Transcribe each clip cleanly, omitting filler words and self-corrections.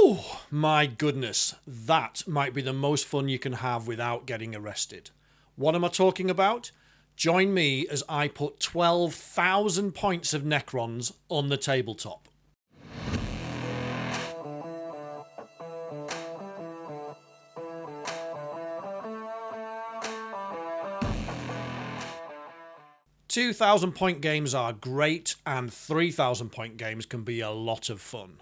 Oh my goodness, that might be the most fun you can have without getting arrested. What am I talking about? Join me as I put 12,000 points of Necrons on the tabletop. £2,000 games are great, and 3,000 games can be a lot of fun.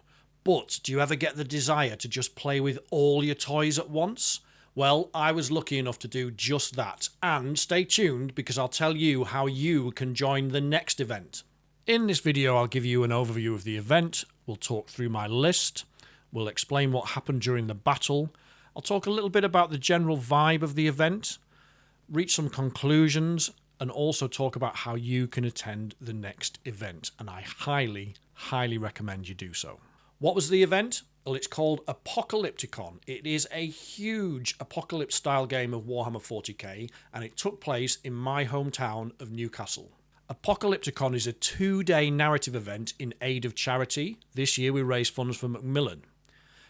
But do you ever get the desire to just play with all your toys at once? Well, I was lucky enough to do just that, and stay tuned because I'll tell you how you can join the next event. In this video, I'll give you an overview of the event, we'll talk through my list, we'll explain what happened during the battle, I'll talk a little bit about the general vibe of the event, reach some conclusions, and also talk about how you can attend the next event, and I highly, highly recommend you do so. What was the event? Well, it's called Apocalypticon. It is a huge apocalypse-style game of Warhammer 40k, and it took place in my hometown of Newcastle. Apocalypticon is a 2-day narrative event in aid of charity. This year we raised funds for Macmillan.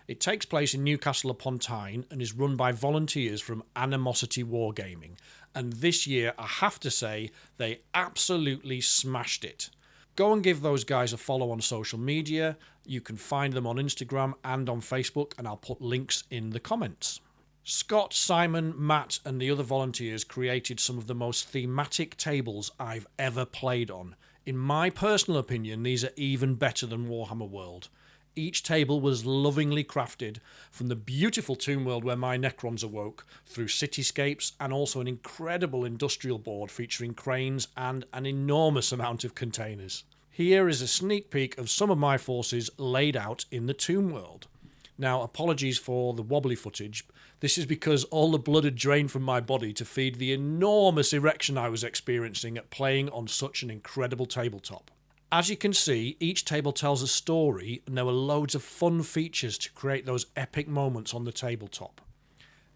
It takes place in Newcastle upon Tyne and is run by volunteers from Animosity Wargaming. And this year, I have to say, they absolutely smashed it. Go and give those guys a follow on social media. You can find them on Instagram and on Facebook, and I'll put links in the comments. Scott, Simon, Matt, and the other volunteers created some of the most thematic tables I've ever played on. In my personal opinion, these are even better than Warhammer World. Each table was lovingly crafted, from the beautiful tomb world where my Necrons awoke, through cityscapes and also an incredible industrial board featuring cranes and an enormous amount of containers. Here is a sneak peek of some of my forces laid out in the tomb world. Now, apologies for the wobbly footage. This is because all the blood had drained from my body to feed the enormous erection I was experiencing at playing on such an incredible tabletop. As you can see, each table tells a story, and there were loads of fun features to create those epic moments on the tabletop.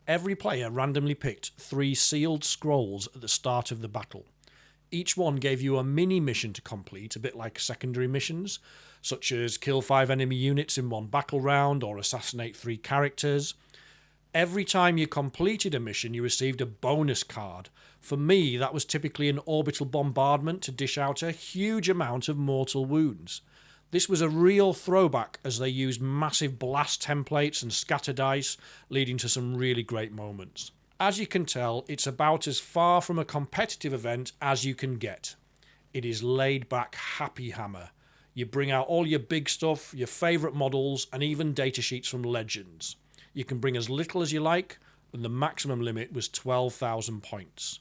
Every player randomly picked 3 sealed scrolls at the start of the battle. Each one gave you a mini mission to complete, a bit like secondary missions, such as kill 5 enemy units in one battle round or assassinate 3 characters. Every time you completed a mission, you received a bonus card. For me, that was typically an orbital bombardment to dish out a huge amount of mortal wounds. This was a real throwback as they used massive blast templates and scatter dice, leading to some really great moments. As you can tell, it's about as far from a competitive event as you can get. It is laid back happy hammer. You bring out all your big stuff, your favourite models, and even datasheets from Legends. You can bring as little as you like, and the maximum limit was 12,000 points.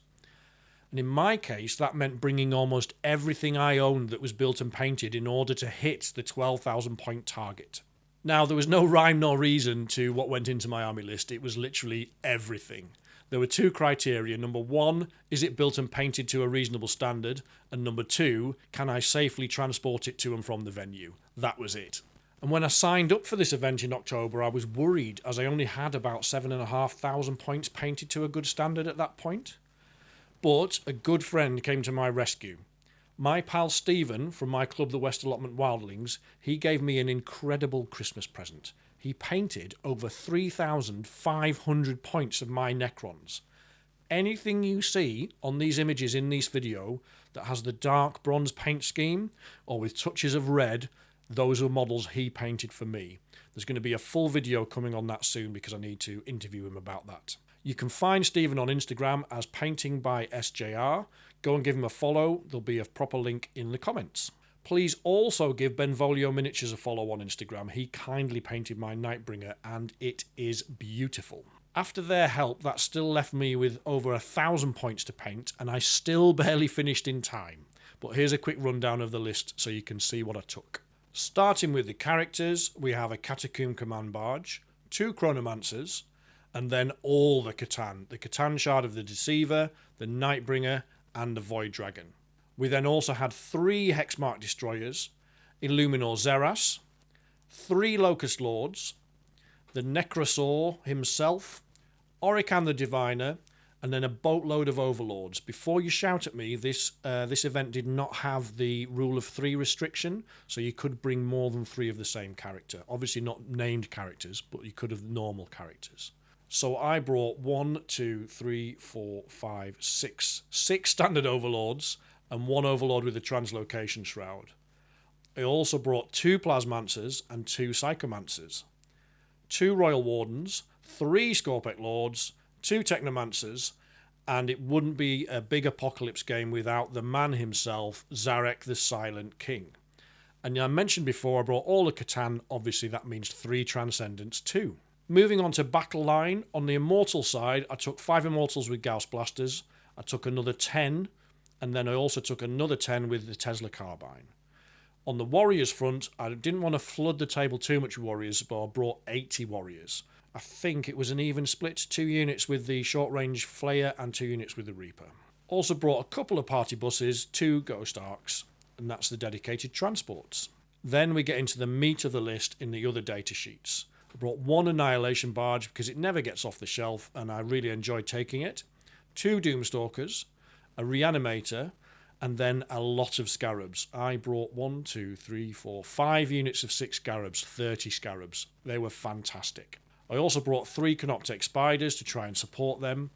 And in my case, that meant bringing almost everything I owned that was built and painted in order to hit the 12,000 point target. Now, there was no rhyme nor reason to what went into my army list. It was literally everything. There were 2 criteria. Number 1, is it built and painted to a reasonable standard? And number 2, can I safely transport it to and from the venue? That was it. And when I signed up for this event in October, I was worried as I only had about 7,500 points painted to a good standard at that point. But a good friend came to my rescue. My pal Stephen from my club, the West Allotment Wildlings, he gave me an incredible Christmas present. He painted over 3,500 points of my Necrons. Anything you see on these images in this video that has the dark bronze paint scheme or with touches of red, those are models he painted for me. There's going to be a full video coming on that soon because I need to interview him about that. You can find Stephen on Instagram as Painting by SJR. Go and give him a follow. There'll be a proper link in the comments. Please also give Benvolio Miniatures a follow on Instagram. He kindly painted my Nightbringer and it is beautiful. After their help, that still left me with over 1,000 points to paint, and I still barely finished in time. But here's a quick rundown of the list so you can see what I took. Starting with the characters, we have a Catacomb Command Barge, 2 Chronomancers, and then all the Catan Shard of the Deceiver, the Nightbringer, and the Void Dragon. We then also had 3 Hexmark Destroyers, Illuminor Xeras, 3 Locust Lords, the Necrosaur himself, Orican the Diviner, and then a boatload of overlords. Before you shout at me, this event did not have the rule of 3 restriction, so you could bring more than 3 of the same character. Obviously not named characters, but you could have normal characters. So I brought 1, 2, 3, 4, 5, 6 standard overlords and 1 overlord with the translocation shroud. I also brought 2 plasmancers and 2 psychomancers, 2 royal wardens, 3 scorpec lords, 2 technomancers, and it wouldn't be a big apocalypse game without the man himself, Zarek the Silent King. And I mentioned before I brought all the Catan, obviously that means 3 Transcendents too. Moving on to battle line, on the Immortal side I took 5 Immortals with Gauss blasters, I took another 10, and then I also took another 10 with the Tesla carbine. On the Warriors front, I didn't want to flood the table too much with Warriors, but I brought 80 Warriors. I think it was an even split, 2 units with the short-range Flayer and 2 units with the Reaper. Also brought a couple of party buses, 2 Ghost Arcs, and that's the dedicated transports. Then we get into the meat of the list in the other data sheets. I brought 1 Annihilation Barge because it never gets off the shelf and I really enjoyed taking it, 2 Doomstalkers, a Reanimator, and then a lot of Scarabs. I brought 1, 2, 3, 4, 5 units of 6 Scarabs, 30 Scarabs. They were fantastic. I also brought 3 Canoptek Spiders to try and support them,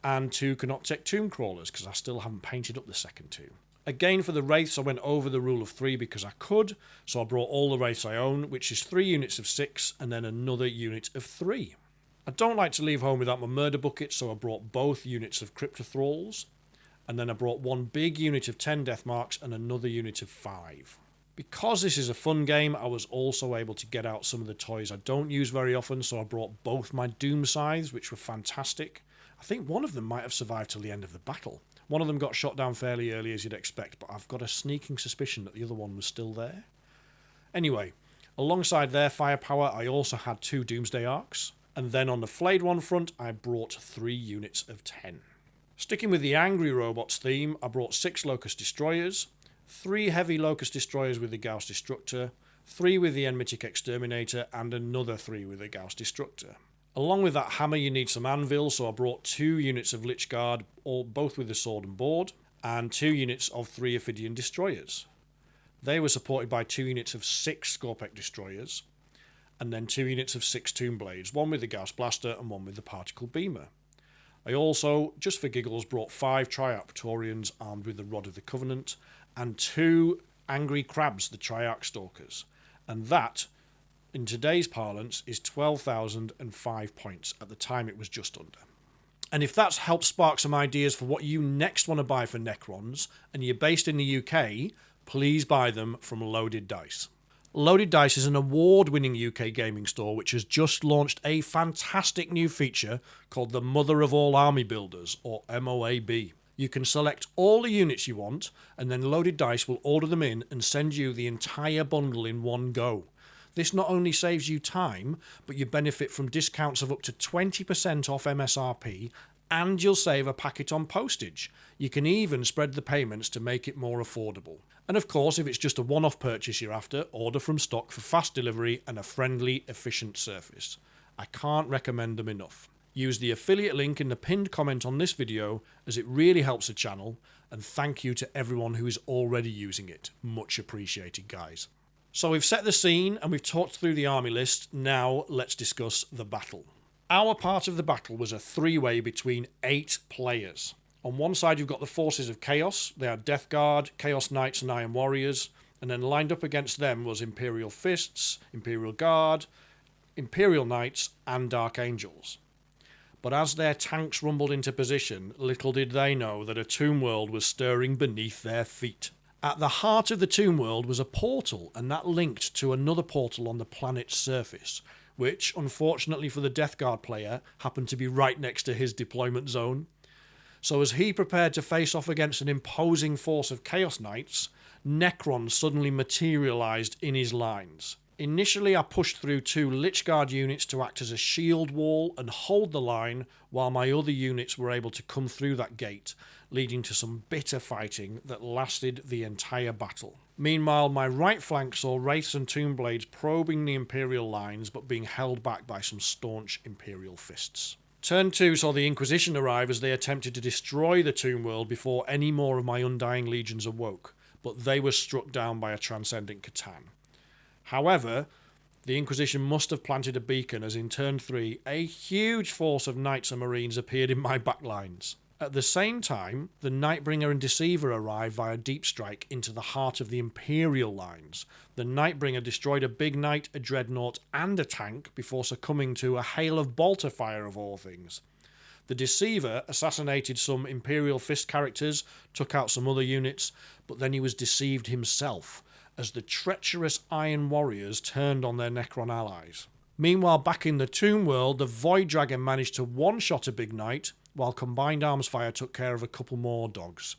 and 2 Canoptek Tomb Crawlers, because I still haven't painted up the second 2. Again, for the Wraiths, I went over the rule of 3 because I could, so I brought all the Wraiths I own, which is 3 units of 6, and then another unit of 3. I don't like to leave home without my murder bucket, so I brought both units of Cryptothralls, and then I brought 1 big unit of 10 Death Marks and another unit of 5. Because this is a fun game, I was also able to get out some of the toys I don't use very often, so I brought both my Doom Scythes, which were fantastic. I think one of them might have survived till the end of the battle. One of them got shot down fairly early, as you'd expect, but I've got a sneaking suspicion that the other one was still there. Anyway, alongside their firepower, I also had 2 Doomsday Arcs, and then on the Flayed One front, I brought 3 units of 10. Sticking with the Angry Robots theme, I brought 6 Locust Destroyers, 3 heavy Locust Destroyers with the Gauss Destructor, 3 with the Enmitic Exterminator, and another 3 with the Gauss Destructor. Along with that hammer you need some anvils, so I brought 2 units of Lich Guard, both with the sword and board, and 2 units of 3 Ophidian Destroyers. They were supported by 2 units of 6 Scorpec Destroyers, and then 2 units of 6 Tomb Blades, 1 with the Gauss Blaster and 1 with the Particle Beamer. I also, just for giggles, brought 5 Triarch Praetorians armed with the Rod of the Covenant, and 2 Angry Crabs, the Triarch Stalkers. And that, in today's parlance, is 12,005 points. At the time it was just under. And if that's helped spark some ideas for what you next want to buy for Necrons, and you're based in the UK, please buy them from Loaded Dice. Loaded Dice is an award-winning UK gaming store which has just launched a fantastic new feature called the Mother of All Army Builders, or MOAB. You can select all the units you want, and then Loaded Dice will order them in and send you the entire bundle in one go. This not only saves you time, but you benefit from discounts of up to 20% off MSRP, and you'll save a packet on postage. You can even spread the payments to make it more affordable. And of course, if it's just a one-off purchase you're after, order from stock for fast delivery and a friendly, efficient service. I can't recommend them enough. Use the affiliate link in the pinned comment on this video, as it really helps the channel, and thank you to everyone who is already using it. Much appreciated, guys. So we've set the scene and we've talked through the army list. Now let's discuss the battle. Our part of the battle was a 3-way between 8 players. On one side you've got the forces of Chaos. They are Death Guard, Chaos Knights and Iron Warriors. And then lined up against them was Imperial Fists, Imperial Guard, Imperial Knights and Dark Angels. But as their tanks rumbled into position, little did they know that a tomb world was stirring beneath their feet. At the heart of the tomb world was a portal, and that linked to another portal on the planet's surface, which, unfortunately for the Death Guard player, happened to be right next to his deployment zone. So as he prepared to face off against an imposing force of Chaos Knights, Necrons suddenly materialised in his lines. Initially I pushed through 2 Lich Guard units to act as a shield wall and hold the line, while my other units were able to come through that gate, leading to some bitter fighting that lasted the entire battle. Meanwhile, my right flank saw Wraiths and Tomb Blades probing the Imperial lines, but being held back by some staunch Imperial Fists. Turn 2 saw the Inquisition arrive as they attempted to destroy the Tomb World before any more of my undying legions awoke, but they were struck down by a transcendent Catan. However, the Inquisition must have planted a beacon as in Turn 3 a huge force of Knights and Marines appeared in my backlines. At the same time, the Nightbringer and Deceiver arrived via deep strike into the heart of the Imperial lines. The Nightbringer destroyed a big knight, a dreadnought and a tank before succumbing to a hail of bolter fire of all things. The Deceiver assassinated some Imperial Fist characters, took out some other units, but then he was deceived himself as the treacherous Iron Warriors turned on their Necron allies. Meanwhile, back in the Tomb World, the Void Dragon managed to one-shot a big knight, while Combined Arms Fire took care of a couple more dogs.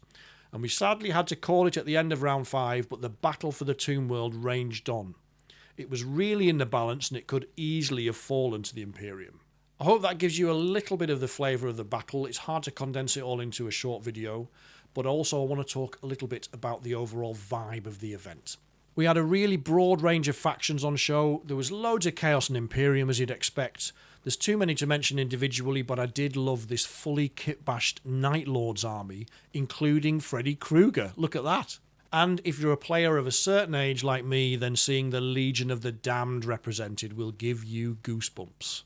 And we sadly had to call it at the end of round 5, but the battle for the Tomb World raged on. It was really in the balance and it could easily have fallen to the Imperium. I hope that gives you a little bit of the flavour of the battle. It's hard to condense it all into a short video, but also I want to talk a little bit about the overall vibe of the event. We had a really broad range of factions on show. There was loads of Chaos and Imperium as you'd expect. There's too many to mention individually, but I did love this fully kit-bashed Night Lords army, including Freddy Krueger. Look at that. And if you're a player of a certain age like me, then seeing the Legion of the Damned represented will give you goosebumps.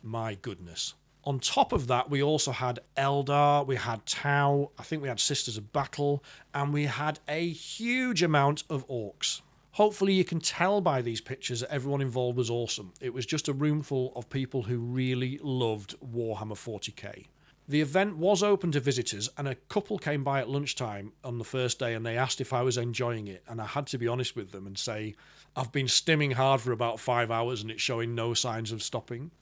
My goodness. On top of that, we also had Eldar, we had Tau, I think we had Sisters of Battle, and we had a huge amount of Orcs. Hopefully you can tell by these pictures that everyone involved was awesome. It was just a room full of people who really loved Warhammer 40k. The event was open to visitors and a couple came by at lunchtime on the first day and they asked if I was enjoying it, and I had to be honest with them and say I've been stimming hard for about 5 hours and it's showing no signs of stopping.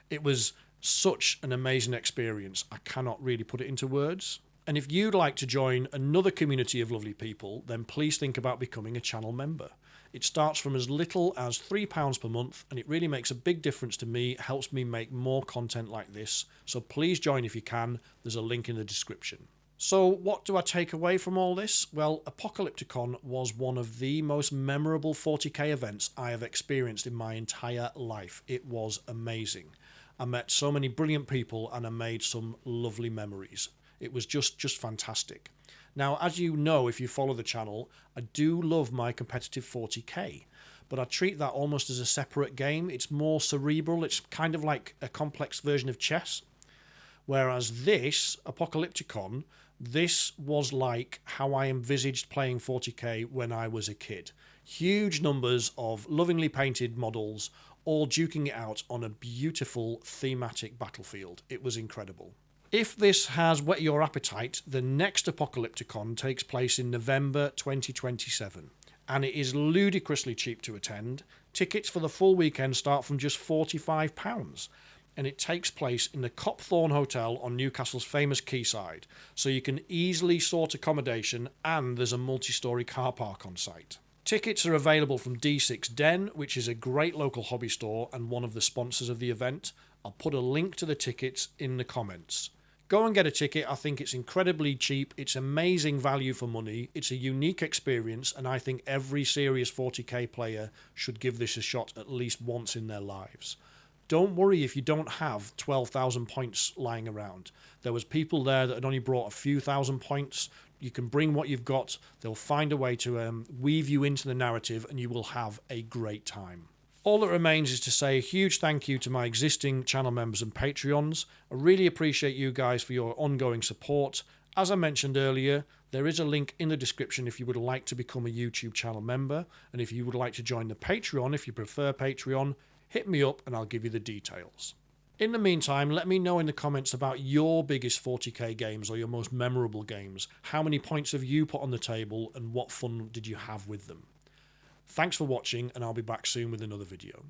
It was such an amazing experience. I cannot really put it into words. And if you'd like to join another community of lovely people, then please think about becoming a channel member. It starts from as little as £3 per month, and it really makes a big difference to me. It helps me make more content like this. So please join if you can. There's a link in the description. So what do I take away from all this? Well, Apocalypticon was one of the most memorable 40k events I have experienced in my entire life. It was amazing. I met so many brilliant people and I made some lovely memories. It was just fantastic. Now, as you know, if you follow the channel, I do love my competitive 40k, but I treat that almost as a separate game. It's more cerebral. It's kind of like a complex version of chess. Whereas this, Apocalypticon, this was like how I envisaged playing 40k when I was a kid. Huge numbers of lovingly painted models, all duking it out on a beautiful thematic battlefield. It was incredible. If this has whet your appetite, the next Apocalypticon takes place in November 2027, and it is ludicrously cheap to attend. Tickets for the full weekend start from just £45, and it takes place in the Copthorne Hotel on Newcastle's famous quayside, so you can easily sort accommodation and there's a multi-storey car park on site. Tickets are available from D6 Den, which is a great local hobby store and one of the sponsors of the event. I'll put a link to the tickets in the comments. Go and get a ticket. I think it's incredibly cheap. It's amazing value for money. It's a unique experience, and I think every serious 40k player should give this a shot at least once in their lives. Don't worry if you don't have 12,000 points lying around. There was people there that had only brought a few thousand points. You can bring what you've got. They'll find a way to weave you into the narrative, and you will have a great time. All that remains is to say a huge thank you to my existing channel members and Patreons. I really appreciate you guys for your ongoing support. As I mentioned earlier, there is a link in the description if you would like to become a YouTube channel member. And if you would like to join the Patreon, if you prefer Patreon, hit me up and I'll give you the details. In the meantime, let me know in the comments about your biggest 40k games or your most memorable games. How many points have you put on the table and what fun did you have with them? Thanks for watching, and I'll be back soon with another video.